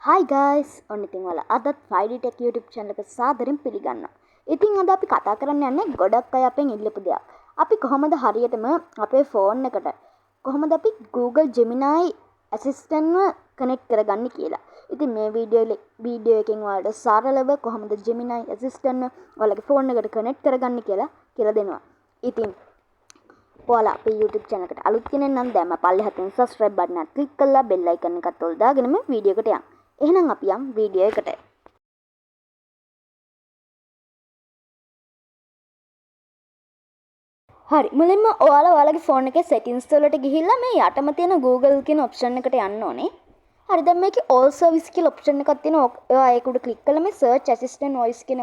Hi guys, ඔන්න ඉතින් ඔයාලා අදත් 5D Tech YouTube channel එක සාදරයෙන් පිළිගන්නවා. ඉතින් අද අපි කතා කරන්න යන්නේ ගොඩක් අය අපෙන් ඉල්ලපු දෙයක්. අපි කොහොමද හරියටම අපේ ෆෝන් එකට කොහොමද අපි Google Gemini Assistant කනෙක්ට් කරගන්නේ කියලා. ඉතින් මේ වීඩියෝ එකෙන් ඔයාලට සරලව කොහොමද Gemini Assistant ඔයාලගේ ෆෝන් එකට කනෙක්ට් කරගන්නේ කියලා දෙනවා. ඉතින් ඔයාලා අපේ YouTube channel එකට අලුත් කෙනෙක් නම් දැම්ම පල්ලෙහාටින් subscribe button එක click කරලා bell icon එකත් ඔල් දාගෙනම වීඩියෝ එකට යන්න. එහෙනම් අපි යම් වීඩියෝ එකට. හරි මුලින්ම ඔයාලගේ ෆෝන් එකේ settings වලට ගිහිල්ලා මේ යටම තියෙන Google කියන option එකට යන්න ඕනේ. හරි දැන් මේකේ all service කියලා option එකක් තියෙනවා. ඔයා ඒක උඩ click කළා මේ search assistant voice කියන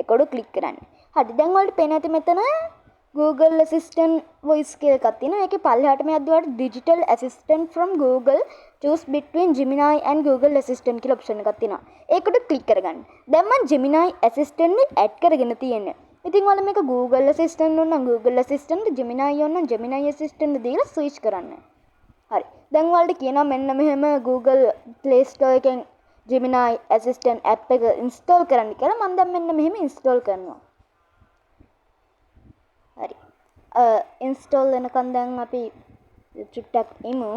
එක උඩ click කරන්න. හරි දැන් ඔයාලට පේන ඇති මෙතන Google Assistant voice කියලා එකක් තියෙනවා. ඒකේ පල්ලෙහාට මේ අද්දුවට digital assistant from Google choose between Gemini and Google Assistant කියලා option එකක් තියෙනවා. ඒකට click කරගන්න. දැන් මම Gemini Assistant එක add කරගෙන තියෙන්නේ. ඉතින් ඔයාලා මේක Google Assistant ඕන නම් Google Assistant, Gemini ඕන නම් Gemini Assistant දීලා switch කරන්න. හරි. දැන් ඔයාලට කියනවා මෙන්න මෙහෙම Google Play Store එකෙන් Gemini Assistant app එක install කරන්න කියලා. මම දැන් මෙන්න මෙහෙම install කරනවා. හරි. install වෙනකන් දැන් අපි චුට්ටක් ඉමු.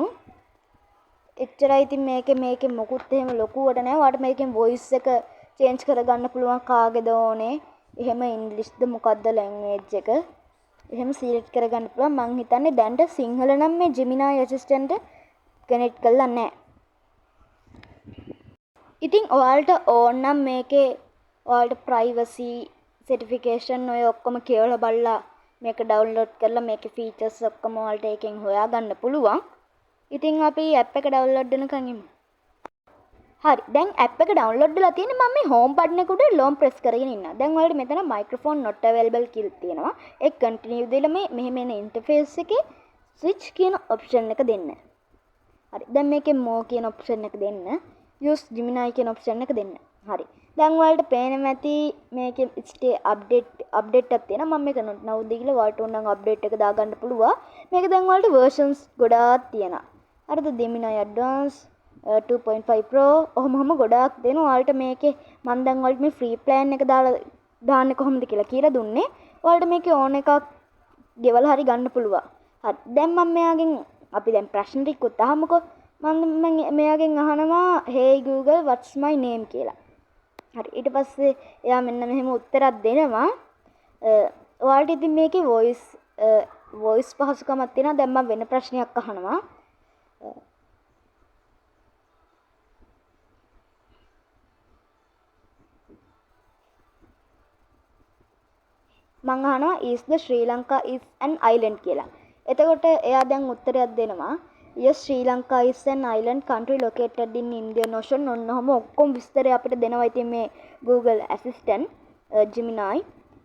එච්චරයි ඉතින් මේකේ මොකුත් එහෙම ලොකුවට නෑ. ඔයාලට මේකෙන් voice එක change කරගන්න පුළුවන් කාගේද ඕනේ. එහෙම ඉංග්‍රීසිද මොකද්ද language එක. එහෙම select කරගන්න පුළුවන්. මං හිතන්නේ දැන්ට සිංහල නම් මේ Gemini Assistant connect කරලා නෑ. ඉතින් ඔයාලට ඕන නම් මේකේ ඔයාලට privacy certification ඔය ඔක්කොම කියලා බලලා මේක download කරලා මේකේ features ඔක්කොම ඔයාලට ඒකෙන් හොයාගන්න පුළුවන්. ඉතින් අපි app එක download වෙනකන් ඉමු. හරි. දැන් app එක download වෙලා තියෙන්නේ. මම මේ home button එක උඩ long press කරගෙන ඉන්නවා. දැන් ඔයාලට මෙතන microphone not available කියලා තියෙනවා. ඒක continue දීලා මෙහෙම එන interface එකේ switch කියන option එක දෙන්න. හරි. දැන් මේකේ more කියන option එක දෙන්න. use Gemini කියන option එක දෙන්න. හරි. දැන් ඔයාලට පේනවා ඇති මේකේ stay update එකක් තියෙනවා. මම මේක now දීලා ඔයාලට ඕන නම් update එක දාගන්න පුළුවන්. මේක දැන් ඔයාලට versions ගොඩාක් තියෙනවා. හරිද? Gemini Advanced 2.5 Pro ඔහොම ගොඩාක් දෙනවා. ඔයාලට මේකේ මම දැන් ඔයාලට මේ free plan එක දාන්නේ කොහොමද කියලා දුන්නේ. ඔයාලට මේකේ ඕන එකක් ගෙවලා හරි ගන්න පුළුවන්. හරි. දැන් මම මෙයාගෙන් අපි දැන් ප්‍රශ්න ටිකකුත් අහමුකෝ. මම මෙයාගෙන් අහනවා hey Google what's my name කියලා. හරි. ඊට පස්සේ එයා මෙන්න මෙහෙම උත්තරයක් දෙනවා. ඔයාලට ඉතින් මේකේ voice පහසුකමක් තියෙනවා. දැන් මම වෙන ප්‍රශ්නයක් අහනවා. මං අහනවා is the Sri Lanka is an island කියලා. එතකොට එයා දැන් උත්තරයක් දෙනවා. yes Sri Lanka is an island country located in Indian Ocean. ඔන්නෝම ඔක්කොම විස්තරය අපිට දෙනවා. ඉතින් මේ Google Assistant Gemini.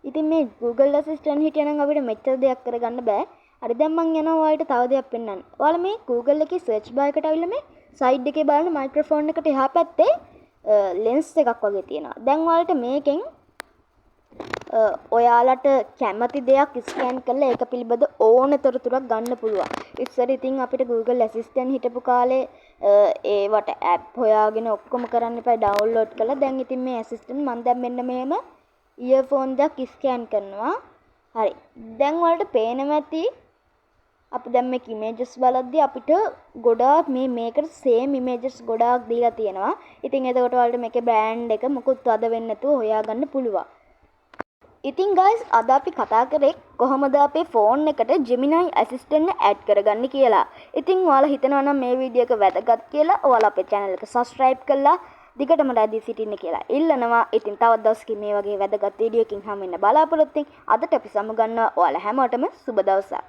ඉතින් මේ Google Assistant හිටියනම් අපිට මෙච්චර දෙයක් කරගන්න බෑ. හරි දැන් මං යනවා ඔයාලට තව දෙයක් පෙන්නන්න. ඔයාලා මේ Google එකේ search bar එකට ආවිල්ලා මේ side එකේ බලන්න microphone එකට එහා පැත්තේ lens එකක් වගේ තියෙනවා. දැන් ඔයාලට මේකෙන් ඔයාලට කැමති දෙයක් ස්කෑන් කරලා ඒක පිළිබඳ ඕන තොරතුරක් ගන්න පුළුවන්. ඉස්සර ඉතින් අපිට Google Assistant හිටපු කාලේ ඒවට app හොයාගෙන ඔක්කොම කරන්න එපා download කරලා. දැන් ඉතින් මේ assistant මම දැන් මෙන්න මෙහෙම earphone එකක් ස්කෑන් කරනවා. හරි. දැන් ඔයාලට පේනවා ඇති අපි දැන් මේක images බලද්දී අපිට ගොඩාක් මේකට same images ගොඩාක් දීලා තියෙනවා. ඉතින් එතකොට ඔයාලට මේකේ brand එක මොකුත් වද වෙන්නේ නැතුව හොයාගන්න පුළුවන්. ඉතින් guys අද අපි කතා කරේ කොහොමද අපේ ෆෝන් එකට Gemini Assistant add කරගන්නේ කියලා. ඉතින් ඔයාලා හිතනවා නම් මේ වීඩියෝ එක වැදගත් කියලා ඔයාලා අපේ channel එක subscribe කරලා දිගටම රැඳී සිටින්න කියලා ඉල්ලනවා. ඉතින් තවත් දවසකින් මේ වගේ වැදගත් වීඩියෝ එකකින් හම්බ වෙන්න බලාපොරොත්තු වෙමින් අදට අපි සමු ගන්නවා. ඔයාලා හැමෝටම සුබ දවසක්.